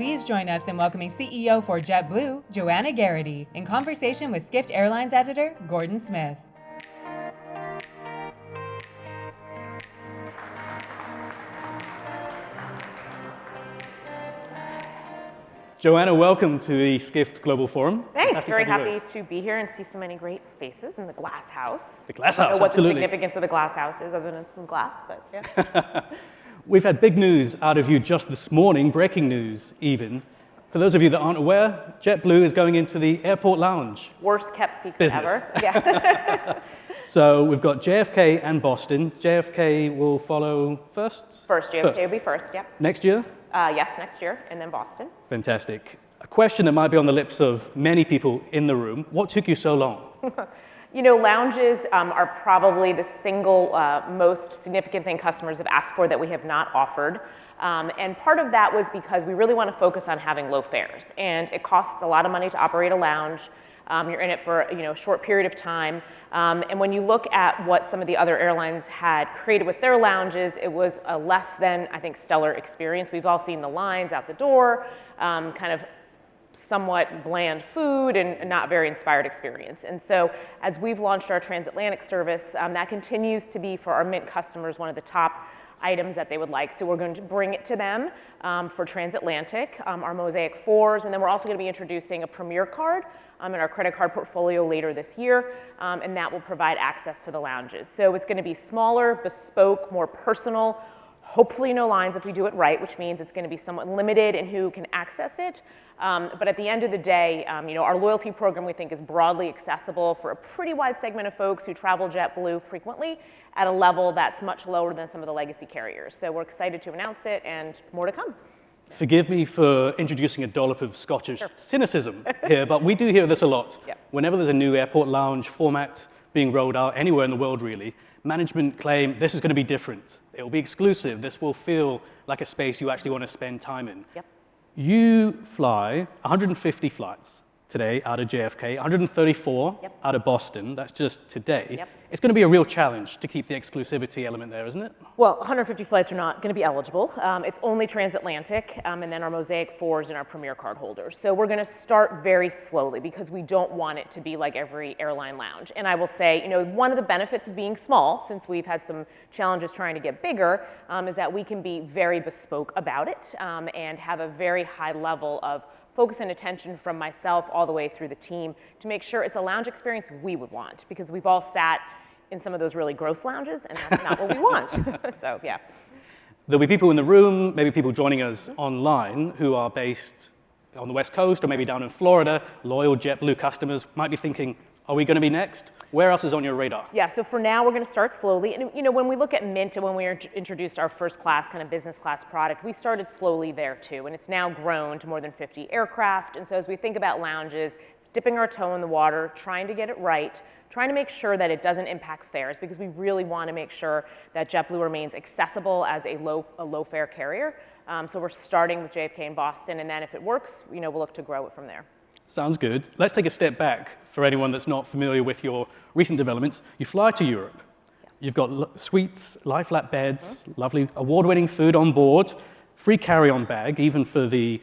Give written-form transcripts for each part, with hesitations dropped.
Please join us in welcoming CEO for Jetblue, Joanna Geraghty, in conversation with Skift Airlines Editor, Gordon Smith. Joanna, welcome to the Skift Global Forum. Thanks, very happy to be here and see so many great faces in the glass house. The glass I house, don't know what absolutely. the significance of the glass house is other than some glass, but yeah. We've had big news out of you just this morning, breaking news even. For those of you that aren't aware, JetBlue is going into the airport lounge. Worst kept secret Business. ever. Yeah. So we've got JFK and Boston. JFK will follow first? First, JFK will be first, yep. Next year? Yes, next year, and then Boston. Fantastic. A question that might be on the lips of many people in the room. What took you so long? You know, lounges are probably the single most significant thing customers have asked for that we have not offered. And part of that was because we really want to focus on having low fares. And it costs a lot of money to operate a lounge. You're in it for a short period of time. And when you look at what some of the other airlines had created with their lounges, it was a less than, I think, stellar experience. We've all seen the lines out the door, kind of somewhat bland food and not very inspired experience. And so as we've launched our Transatlantic service, that continues to be for our Mint customers one of the top items that they would like. So we're going to bring it to them for Transatlantic, our Mosaic 4s, and then we're also going to be introducing a Premier card in our credit card portfolio later this year, and that will provide access to the lounges. So it's going to be smaller, bespoke, more personal, hopefully no lines if we do it right, which means it's going to be somewhat limited in who can access it. But at the end of the day, our loyalty program we think is broadly accessible for a pretty wide segment of folks who travel JetBlue frequently at a level that's much lower than some of the legacy carriers. So we're excited to announce it and more to come. Forgive me for introducing a dollop of Scottish cynicism here, but we do hear this a lot. Yep. Whenever there's a new airport lounge format being rolled out anywhere in the world, really, management claim this is going to be different. It will be exclusive. This will feel like a space you actually want to spend time in. Yep. You fly 150 flights today out of JFK, 134 out of Boston. That's just today. Yep. It's going to be a real challenge to keep the exclusivity element there, isn't it? Well, 150 flights are not going to be eligible. It's only Transatlantic, and then our Mosaic 4s and our Premier card holders. So we're going to start very slowly because we don't want it to be like every airline lounge. And I will say, one of the benefits of being small, since we've had some challenges trying to get bigger, is that we can be very bespoke about it and have a very high level of focus and attention from myself all the way through the team to make sure it's a lounge experience we would want, because we've all sat in some of those really gross lounges, and that's not what we want. So, yeah. There'll be people in the room, maybe people joining us online who are based on the West Coast or maybe down in Florida. Loyal JetBlue customers might be thinking, are we going to be next? Where else is on your radar? Yeah, so for now, we're going to start slowly. And, when we look at Mint and when we introduced our first class, kind of business class product, we started slowly there too. And it's now grown to more than 50 aircraft. And so as we think about lounges, it's dipping our toe in the water, trying to get it right, trying to make sure that it doesn't impact fares, because we really want to make sure that JetBlue remains accessible as a low fare carrier. So we're starting with JFK and Boston, and then if it works, we'll look to grow it from there. Awesome. Good. Let's take a step back for anyone that's not familiar with your recent developments. You fly to Europe. Yes. You've got suites, lie-flat beds, lovely award-winning food on board, free carry-on bag, even for the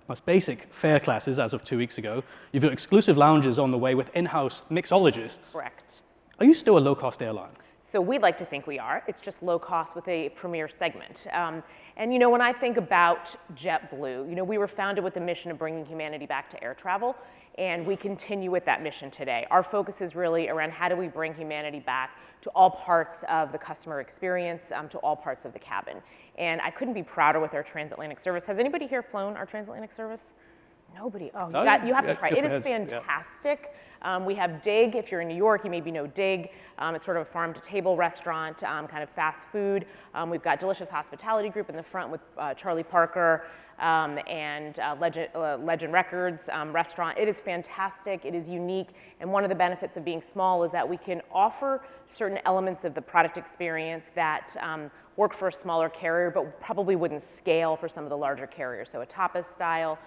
most basic fare classes as of 2 weeks ago. You've got exclusive lounges on the way with in-house mixologists. Correct. Are you still a low-cost airline? So we'd like to think we are. It's just low cost with a premier segment. And when I think about JetBlue, we were founded with the mission of bringing humanity back to air travel, and we continue with that mission today. Our focus is really around how do we bring humanity back to all parts of the customer experience, to all parts of the cabin. And I couldn't be prouder with our Transatlantic service. Has anybody here flown our Transatlantic service? Nobody. Oh, you have to try. It is fantastic. We have Dig. If you're in New York, you maybe know Dig. It's sort of a farm-to-table restaurant, kind of fast food. We've got Delicious Hospitality Group in the front with Charlie Parker and Legend Records restaurant. It is fantastic. It is unique. And one of the benefits of being small is that we can offer certain elements of the product experience that work for a smaller carrier, but probably wouldn't scale for some of the larger carriers. So a tapas style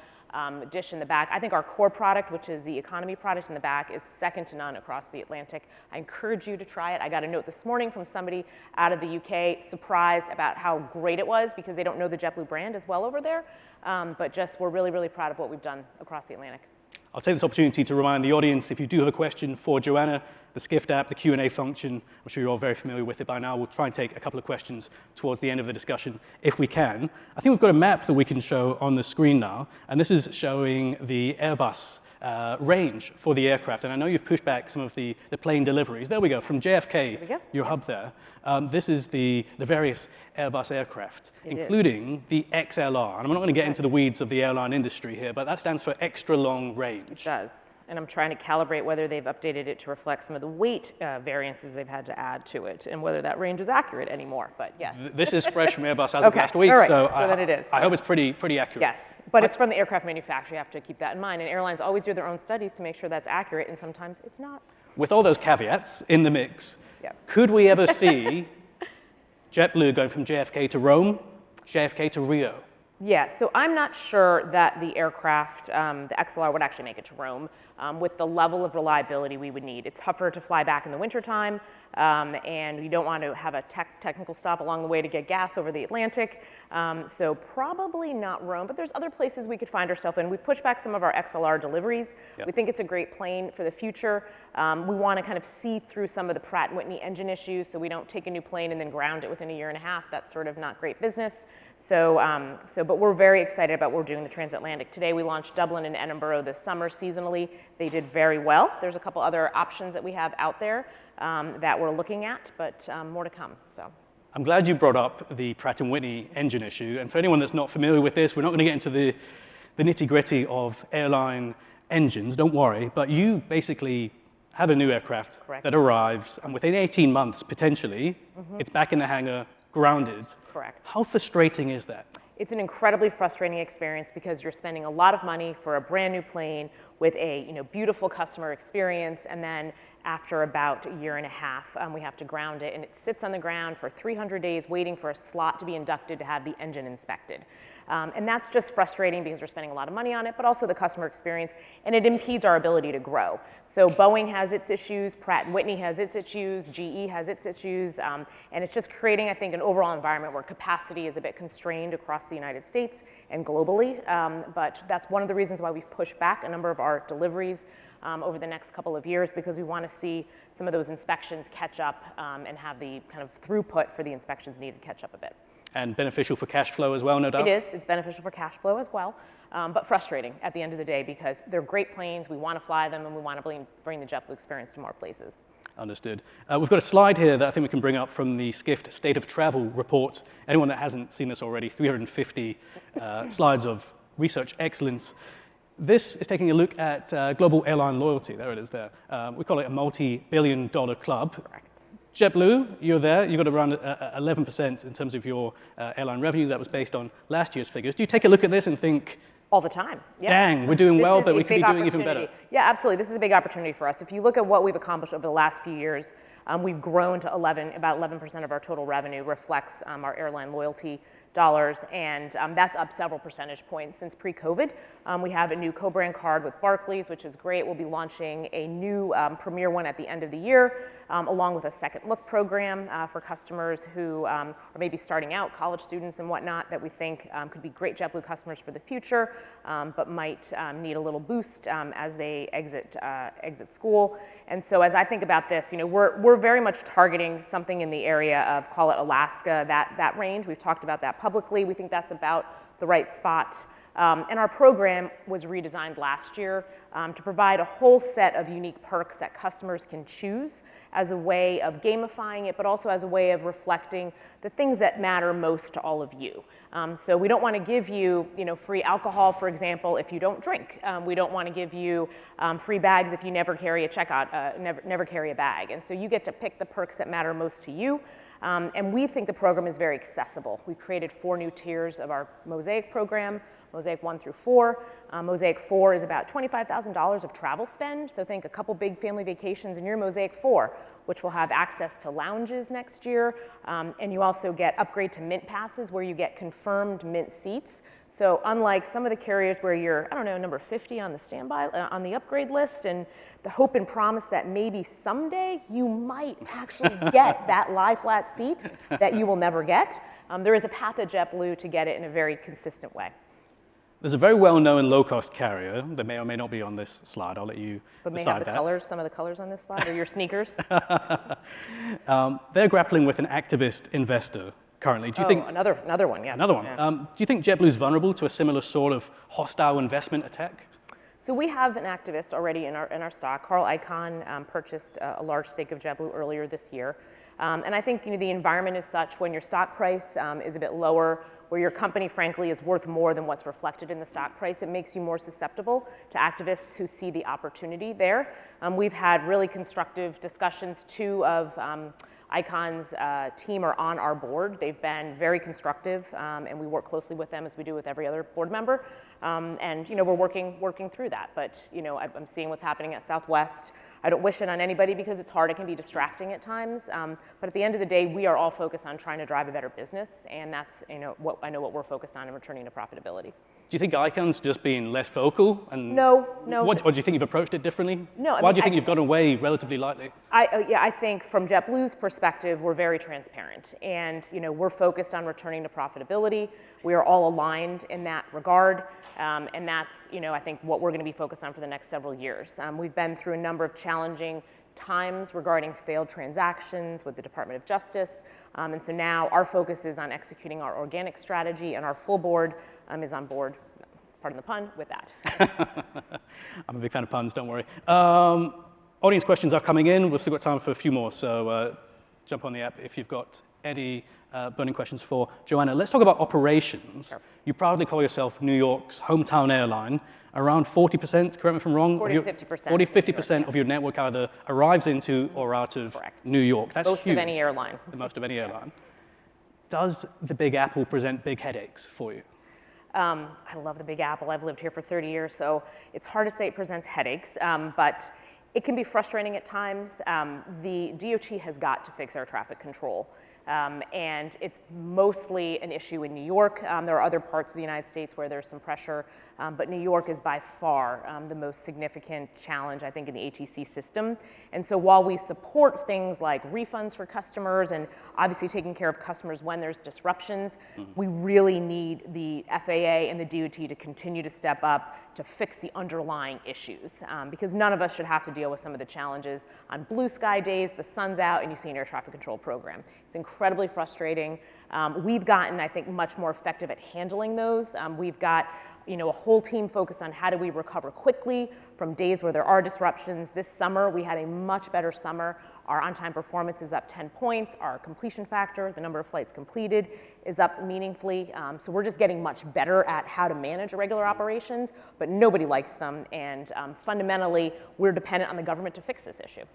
dish in the back. I think our core product, which is the economy product in the back, is second to none across the Atlantic. I encourage you to try it. I got a note this morning from somebody out of the UK, surprised about how great it was because they don't know the JetBlue brand as well over there. But just we're really, really proud of what we've done across the Atlantic. I'll take this opportunity to remind the audience, if you do have a question for Joanna, the Skift app, the Q&A function, I'm sure you're all very familiar with it by now. We'll try and take a couple of questions towards the end of the discussion, if we can. I think we've got a map that we can show on the screen now, and this is showing the Airbus range for the aircraft. And I know you've pushed back some of the plane deliveries. There we go, from JFK, your hub there. This is the various Airbus aircraft, including the XLR. And I'm not going to get into the weeds of the airline industry here, but that stands for extra long range. It does. And I'm trying to calibrate whether they've updated it to reflect some of the weight variances they've had to add to it and whether that range is accurate anymore. But yes. This is fresh from Airbus as of last week, all right. so then it is. I hope it's pretty accurate. Yes, but it's from the aircraft manufacturer. You have to keep that in mind. And airlines always do their own studies to make sure that's accurate, and sometimes it's not. With all those caveats in the mix, could we ever see JetBlue going from JFK to Rome, JFK to Rio? Yeah, so I'm not sure that the aircraft, the XLR, would actually make it to Rome with the level of reliability we would need. It's tougher to fly back in the wintertime, and you don't want to have a technical stop along the way to get gas over the Atlantic. So probably not Rome, but there's other places we could find ourselves in. We've pushed back some of our XLR deliveries. We think it's a great plane for the future. We want to kind of see through some of the Pratt & Whitney engine issues, so we don't take a new plane and then ground it within a year and a half. That's sort of not great business. But we're very excited about what we're doing in the Transatlantic. Today we launched Dublin and Edinburgh this summer seasonally. They did very well. There's a couple other options that we have out there that we're looking at, but more to come. So. I'm glad you brought up the Pratt & Whitney engine issue. And for anyone that's not familiar with this, we're not going to get into the nitty-gritty of airline engines, don't worry. But you basically have a new aircraft that arrives, and within 18 months, potentially, it's back in the hangar, grounded. Correct. How frustrating is that? It's an incredibly frustrating experience because you're spending a lot of money for a brand new plane with a beautiful customer experience, and then after about a year and a half, we have to ground it, and it sits on the ground for 300 days waiting for a slot to be inducted to have the engine inspected. And that's just frustrating because we're spending a lot of money on it, but also the customer experience, and it impedes our ability to grow. So Boeing has its issues, Pratt & Whitney has its issues, GE has its issues, and it's just creating, I think, an overall environment where capacity is a bit constrained across the United States and globally. But that's one of the reasons why we've pushed back a number of our deliveries over the next couple of years, because we want to see some of those inspections catch up and have the kind of throughput for the inspections needed catch up a bit. And beneficial for cash flow as well, no doubt? It is. It's beneficial for cash flow as well, but frustrating at the end of the day because they're great planes, we want to fly them, and we want to bring the JetBlue experience to more places. Understood. We've got a slide here that I think we can bring up from the Skift State of Travel report. Anyone that hasn't seen this already, 350 slides of research excellence. This is taking a look at global airline loyalty. There it is there. We call it a multi-billion-dollar club. Correct. JetBlue, you're there. You've got around 11% in terms of your airline revenue. That was based on last year's figures. Do you take a look at this and think, all the time, yes. Dang, we're doing well, but we could be doing even better? Yeah, absolutely. This is a big opportunity for us. If you look at what we've accomplished over the last few years, we've grown to about 11% of our total revenue reflects our airline loyalty dollars, and that's up several percentage points since pre-COVID. We have a new co-brand card with Barclays, which is great. We'll be launching a new premier one at the end of the year, along with a second look program for customers who are maybe starting out, college students and whatnot, that we think could be great JetBlue customers for the future, but might need a little boost as they exit school. And so as I think about this, we're very much targeting something in the area of, call it Alaska, that range. We've talked about that publicly. We think that's about the right spot. And our program was redesigned last year to provide a whole set of unique perks that customers can choose as a way of gamifying it, but also as a way of reflecting the things that matter most to all of you. So we don't want to give you, free alcohol, for example, if you don't drink. We don't want to give you free bags if you never carry a checkout, never carry a bag. And so you get to pick the perks that matter most to you. And we think the program is very accessible. We've created 4 new tiers of our Mosaic program. Mosaic 1 through 4. Mosaic 4 is about $25,000 of travel spend, so think a couple big family vacations in your Mosaic 4, which will have access to lounges next year, and you also get upgrade to Mint passes where you get confirmed Mint seats. So unlike some of the carriers where you're, I don't know, number 50 on the standby, on the upgrade list, and the hope and promise that maybe someday you might actually get that lie flat seat that you will never get, there is a path at JetBlue to get it in a very consistent way. There's a very well-known low-cost carrier that may or may not be on this slide. I'll let you but may decide have the that. colors, some of the colors on this slide, or your sneakers. They're grappling with an activist investor currently. Do you think another one, yes. another one? Yeah. Do you think JetBlue is vulnerable to a similar sort of hostile investment attack? So we have an activist already in our stock. Carl Icahn purchased a large stake of JetBlue earlier this year. And I think the environment is such when your stock price is a bit lower, where your company, frankly, is worth more than what's reflected in the stock price, it makes you more susceptible to activists who see the opportunity there. We've had really constructive discussions. Two of Icahn's team are on our board. They've been very constructive, and we work closely with them as we do with every other board member. And we're working through that. But I'm seeing what's happening at Southwest. I don't wish it on anybody because it's hard. It can be distracting at times. But at the end of the day, we are all focused on trying to drive a better business, and that's what we're focused on in returning to profitability. Do you think Icahn's just being less vocal? And No. What do you think you've approached it differently? No. Why do you think you've gotten away relatively lightly? I think from JetBlue's perspective, we're very transparent, and we're focused on returning to profitability. We are all aligned in that regard, and that's I think what we're going to be focused on for the next several years. We've been through a number of challenging times regarding failed transactions with the Department of Justice, and so now our focus is on executing our organic strategy, and our full board is on board. Pardon the pun, with that. I'm a big fan of puns, don't worry. Audience questions are coming in. We've still got time for a few more, so jump on the app if you've got any burning questions for Joanna. Let's talk about operations. Sure. You proudly call yourself New York's hometown airline. Around 40%, correct me if I'm wrong? 40 to 50%. 40 50% of your network either arrives into or out of Correct. New York. That's Most huge. of any airline. The most of any airline. Does the Big Apple present big headaches for you? I love the Big Apple. I've lived here for 30 years, so it's hard to say it presents headaches, but it can be frustrating at times. The DOT has got to fix air traffic control, and it's mostly an issue in New York. There are other parts of the United States where there's some pressure, but New York is by far the most significant challenge, I think, in the ATC system. And so while we support things like refunds for customers and obviously taking care of customers when there's disruptions, we really need the FAA and the DOT to continue to step up to fix the underlying issues, because none of us should have to deal with some of the challenges on blue sky days, the sun's out, and you see an air traffic control program. It's incredibly frustrating. We've gotten, I think, much more effective at handling those. We've got a whole team focused on how do we recover quickly from days where there are disruptions. This summer, we had a much better summer. Our on-time performance is up 10 points. Our completion factor, the number of flights completed, is up meaningfully. So we're just getting much better at how to manage irregular operations, but nobody likes them. And fundamentally, we're dependent on the government to fix this issue.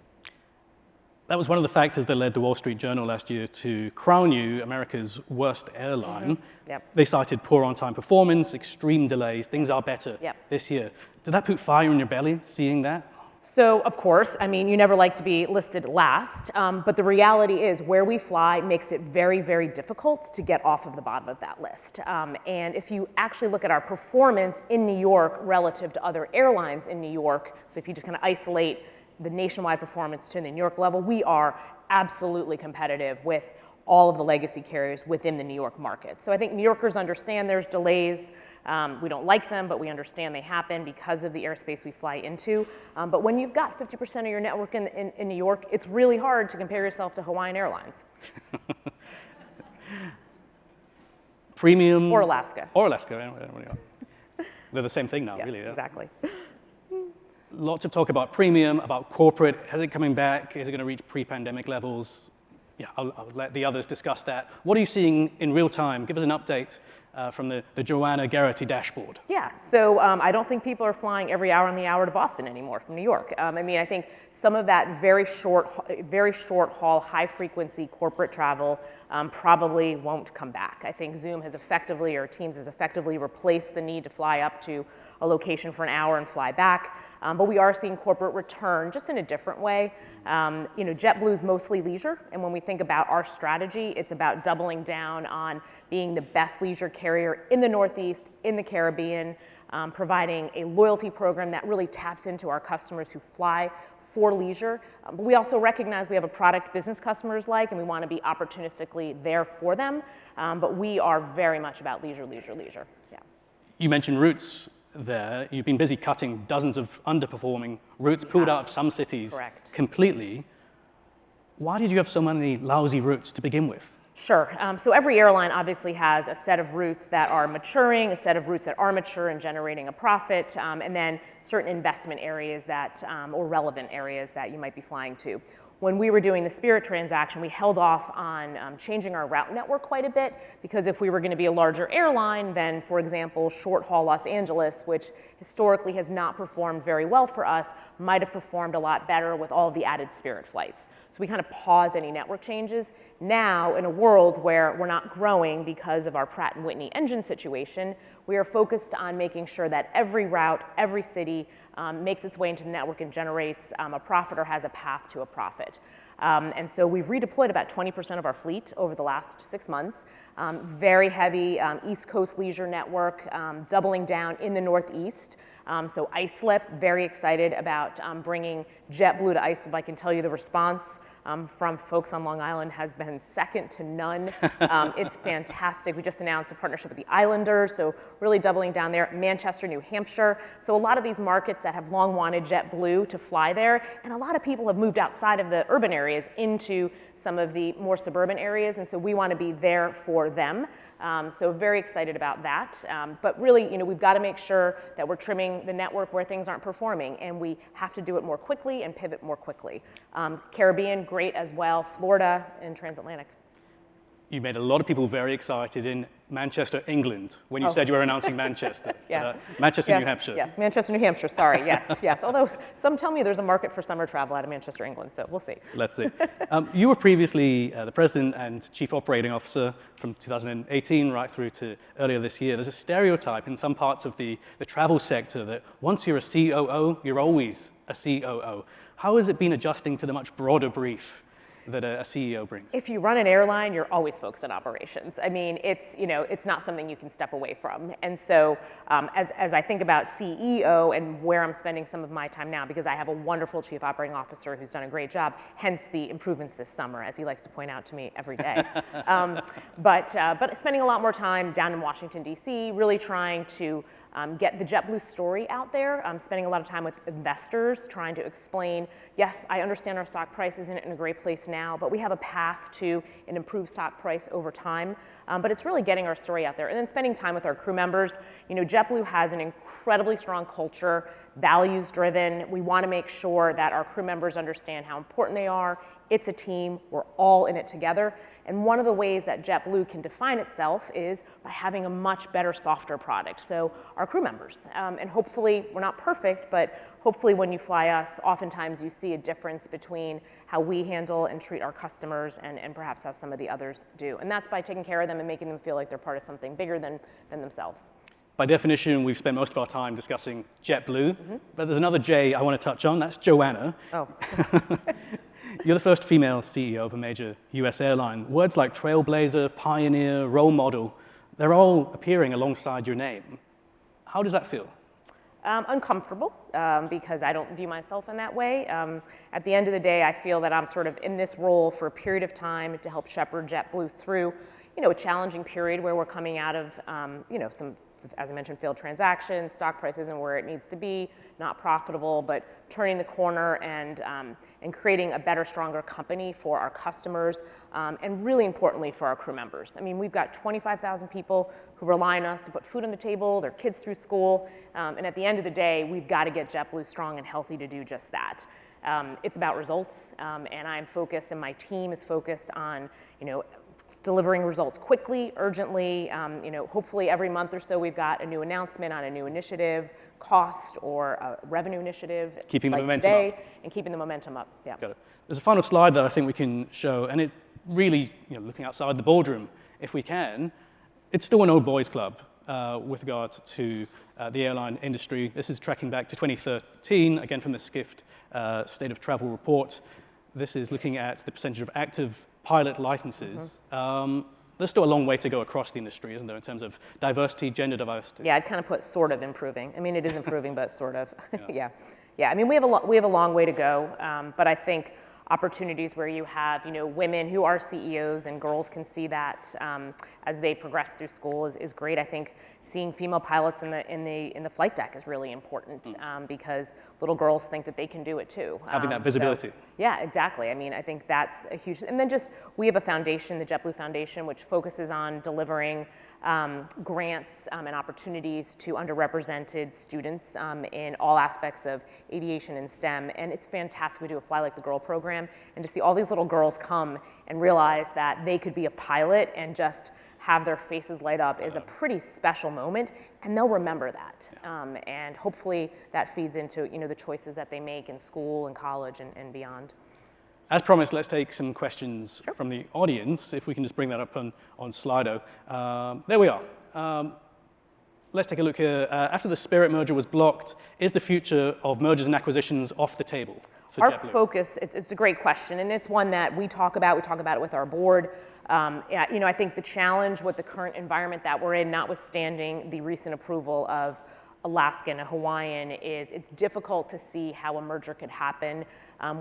That was one of the factors that led the Wall Street Journal last year to crown you America's worst airline. Yep. They cited poor on-time performance, extreme delays. Things are better this year. Did that put fire in your belly, seeing that? So, of course, you never like to be listed last, but the reality is where we fly makes it very, very difficult to get off of the bottom of that list. And if you actually look at our performance in New York relative to other airlines in New York, so if you just kind of isolate the nationwide performance to the New York level, we are absolutely competitive with all of the legacy carriers within the New York market. So I think New Yorkers understand there's delays. We don't like them, but we understand they happen because of the airspace we fly into. But when you've got 50% of your network in New York, it's really hard to compare yourself to Hawaiian Airlines. Premium. Or Alaska. Or Alaska. They're the same thing now, Yes, really. Yeah. Exactly. Lots of talk about premium, about corporate. Is it coming back? Is it going to reach pre-pandemic levels? Yeah, I'll let the others discuss that. What are you seeing in real time? Give us an update from the Joanna Geraghty dashboard. Yeah, so I don't think people are flying every hour on the hour to Boston anymore from New York. I mean, I think some of that very short haul, high frequency corporate travel probably won't come back. I think Zoom has effectively, or Teams has effectively replaced the need to fly up to a location for an hour and fly back. But we are seeing corporate return just in a different way. JetBlue is mostly leisure, and when we think about our strategy, it's about doubling down on being the best leisure carrier in the Northeast, in the Caribbean, providing a loyalty program that really taps into our customers who fly for leisure. But we also recognize we have a product business customers like, and we want to be opportunistically there for them. But we are very much about leisure, leisure, leisure. Yeah. You mentioned routes there. You've been busy cutting dozens of underperforming routes, pulled out of some cities completely. Why did you have so many lousy routes to begin with? Sure. So every airline obviously has a set of routes that are maturing, a set of routes that are mature and generating a profit, and then certain investment areas that, or relevant areas that you might be flying to. When we were doing the Spirit transaction, we held off on changing our route network quite a bit, because if we were going to be a larger airline, then, for example, short-haul Los Angeles, which historically has not performed very well for us, might have performed a lot better with all of the added Spirit flights. So we kind of paused any network changes. Now, in a world where we're not growing because of our Pratt & Whitney engine situation, we are focused on making sure that every route, every city makes its way into the network and generates a profit or has a path to a profit. And so we've redeployed about 20% of our fleet over the last 6 months. Very heavy East Coast leisure network, doubling down in the Northeast. So Islip, very excited about bringing JetBlue to Islip. I can tell you the response from folks on Long Island has been second to none. It's fantastic. We just announced a partnership with the Islanders, so really doubling down there. Manchester, New Hampshire. So a lot of these markets that have long wanted JetBlue to fly there, and a lot of people have moved outside of the urban areas into some of the more suburban areas, and so we want to be there for them. So very excited about that. But really, we've got to make sure that we're trimming the network where things aren't performing, and we have to do it more quickly and pivot more quickly. Caribbean, great as well. Florida and Transatlantic. You made a lot of people very excited in Manchester, England, when you said you were announcing Manchester. Yeah. Manchester, Yes, New Hampshire. Yes, Manchester, New Hampshire, sorry, yes. Although some tell me there's a market for summer travel out of Manchester, England, so we'll see. Let's see. You were previously the president and chief operating officer from 2018 right through to earlier this year. There's a stereotype in some parts of the travel sector that once you're a COO, you're always a COO. How has it been adjusting to the much broader brief that a CEO brings? If you run an airline, you're always focused on operations. I mean, it's not something you can step away from. And so as I think about CEO and where I'm spending some of my time now, because I have a wonderful chief operating officer who's done a great job, hence the improvements this summer, as he likes to point out to me every day. But spending a lot more time down in Washington, D.C., really trying to get the JetBlue story out there. I'm spending a lot of time with investors trying to explain, yes, I understand our stock price isn't in a great place now, but we have a path to an improved stock price over time. But it's really getting our story out there. And then spending time with our crew members. JetBlue has an incredibly strong culture, values driven. We want to make sure that our crew members understand how important they are. It's a team. We're all in it together. And one of the ways that JetBlue can define itself is by having a much better, softer product. So our crew members, and hopefully we're not perfect, but hopefully when you fly us, oftentimes you see a difference between how we handle and treat our customers and perhaps how some of the others do. And that's by taking care of them and making them feel like they're part of something bigger than themselves. By definition, we've spent most of our time discussing JetBlue, but there's another J I want to touch on. That's Joanna. Oh. You're the first female CEO of a major US airline. Words like trailblazer, pioneer, role model, they're all appearing alongside your name. How does that feel? Uncomfortable, because I don't view myself in that way. At the end of the day, I feel that I'm sort of in this role for a period of time to help shepherd JetBlue through, a challenging period where we're coming out of, some, as I mentioned, failed transactions, stock price isn't where it needs to be, not profitable, but turning the corner and creating a better, stronger company for our customers, and really importantly for our crew members. I mean, we've got 25,000 people who rely on us to put food on the table, their kids through school, and at the end of the day, we've got to get JetBlue strong and healthy to do just that. It's about results, and I'm focused, and my team is focused on, delivering results quickly, urgently. Hopefully every month or so we've got a new announcement on a new initiative, cost or a revenue initiative. Keeping the like momentum today, up. and keeping the momentum up. Yeah. Got it. There's a final slide that I think we can show, and it really, looking outside the boardroom, if we can, it's still an old boys club with regard to the airline industry. This is tracking back to 2013, again from the Skift State of Travel report. This is looking at the percentage of active pilot licenses. There's still a long way to go across the industry, isn't there, in terms of diversity, gender diversity? Yeah, I'd kind of put sort of improving. I mean, it is improving, but sort of. Yeah. I mean, we have a long way to go, but I think opportunities where you have women who are CEOs and girls can see that as they progress through school is great. I think seeing female pilots in the flight deck is really important because little girls think that they can do it too. Having that visibility. So, yeah, exactly. I mean, I think that's a huge. And then we have a foundation, the Jetblue Foundation, which focuses on delivering grants and opportunities to underrepresented students in all aspects of aviation and STEM. And it's fantastic. We do a Fly Like the Girl program, and to see all these little girls come and realize that they could be a pilot and just have their faces light up is a pretty special moment, and they'll remember that. And hopefully that feeds into the choices that they make in school and college and beyond. As promised, let's take some questions from the audience, if we can just bring that up on Slido. There we are. Let's take a look here. After the Spirit merger was blocked, is the future of mergers and acquisitions off the table for Our JetBlue? focus, it's a great question, and it's one that we talk about. We talk about it with our board. I think the challenge with the current environment that we're in, notwithstanding the recent approval of Alaska and Hawaiian, is it's difficult to see how a merger could happen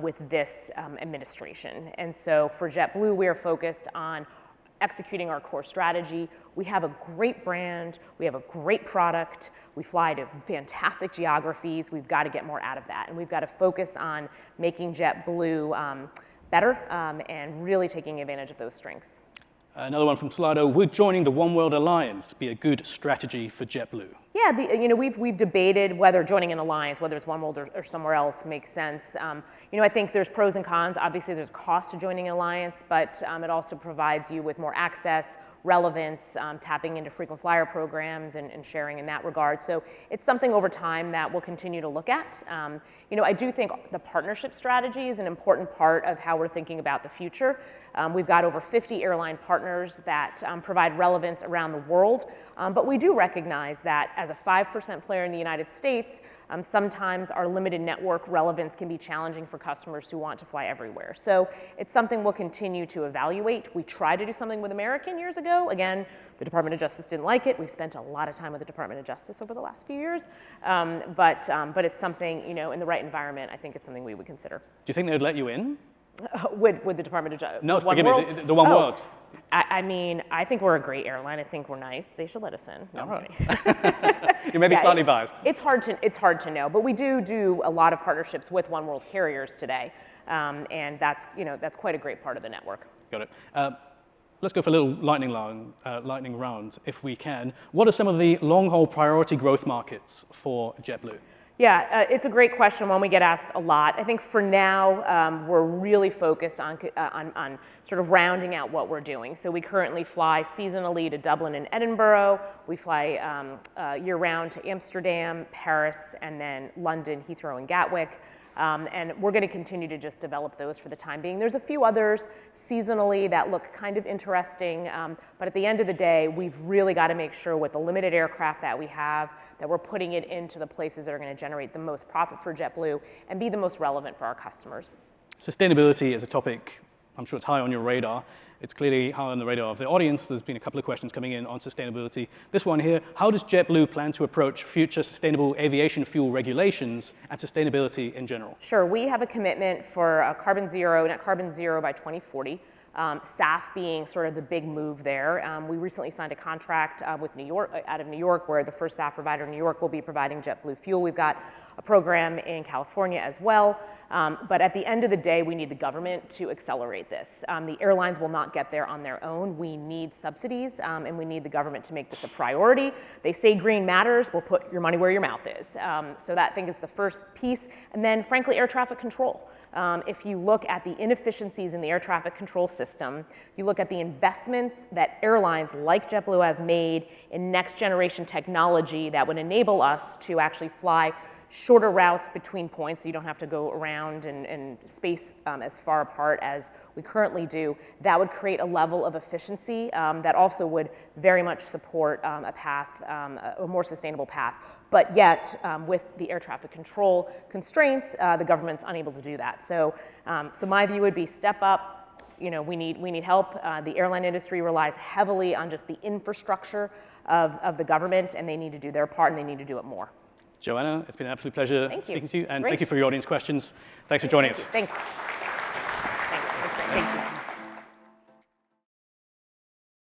with this administration. And so for JetBlue, we are focused on executing our core strategy. We have a great brand, we have a great product, we fly to fantastic geographies. We've got to get more out of that, and we've got to focus on making JetBlue better and really taking advantage of those strengths. Another one from Slido. Would joining the One World Alliance be a good strategy for JetBlue? Yeah, we've debated whether joining an alliance, whether it's One World or somewhere else, makes sense. I think there's pros and cons. Obviously, there's cost to joining an alliance, but it also provides you with more access, relevance, tapping into frequent flyer programs and sharing in that regard. So it's something over time that we'll continue to look at. I do think the partnership strategy is an important part of how we're thinking about the future. We've got over 50 airline partners that provide relevance around the world, but we do recognize that as a 5% player in the United States, sometimes our limited network relevance can be challenging for customers who want to fly everywhere. So it's something we'll continue to evaluate. We tried to do something with American years ago. Again, the Department of Justice didn't like it. We spent a lot of time with the Department of Justice over the last few years, but it's something, in the right environment, I think it's something we would consider. Do you think they would let you in? With the Department of Justice? No, forgive me, the One World. I mean, I think we're a great airline. I think we're nice. They should let us in. No, all right. You may be slightly biased. It's hard to know, but we do a lot of partnerships with One World carriers today, and that's quite a great part of the network. Got it. Let's go for a little lightning round, if we can. What are some of the long-haul priority growth markets for JetBlue? Yeah, it's a great question, one we get asked a lot. I think for now, we're really focused on sort of rounding out what we're doing. So we currently fly seasonally to Dublin and Edinburgh. We fly year-round to Amsterdam, Paris, and then London, Heathrow, and Gatwick. And we're going to continue to just develop those for the time being. There's a few others seasonally that look kind of interesting, but at the end of the day, we've really got to make sure with the limited aircraft that we have that we're putting it into the places that are going to generate the most profit for JetBlue and be the most relevant for our customers. Sustainability is a topic, I'm sure it's high on your radar. It's clearly high on the radar of the audience. There's been a couple of questions coming in on sustainability. This one here, how does JetBlue plan to approach future sustainable aviation fuel regulations and sustainability in general? Sure, we have a commitment for net carbon zero by 2040. SAF being sort of the big move there. We recently signed a contract with out of New York, where the first SAF provider in New York will be providing JetBlue fuel. We've got a program in California as well. But at the end of the day, we need the government to accelerate this. The airlines will not get there on their own. We need subsidies, and we need the government to make this a priority. They say green matters. We'll put your money where your mouth is. So that, I think, is the first piece. And then, frankly, air traffic control. If you look at the inefficiencies in the air traffic control system, you look at the investments that airlines like JetBlue have made in next generation technology that would enable us to actually fly shorter routes between points, so you don't have to go around and space as far apart as we currently do, that would create a level of efficiency that also would very much support a path, a more sustainable path. But yet, with the air traffic control constraints, the government's unable to do that. So, so my view would be step up. You know, we need help. The airline industry relies heavily on just the infrastructure of the government, and they need to do their part, and they need to do it more. Joanna, it's been an absolute pleasure speaking to you, and Great. thank you for your audience questions. Thanks for joining us. Thanks. Thanks. That's great. Thank you.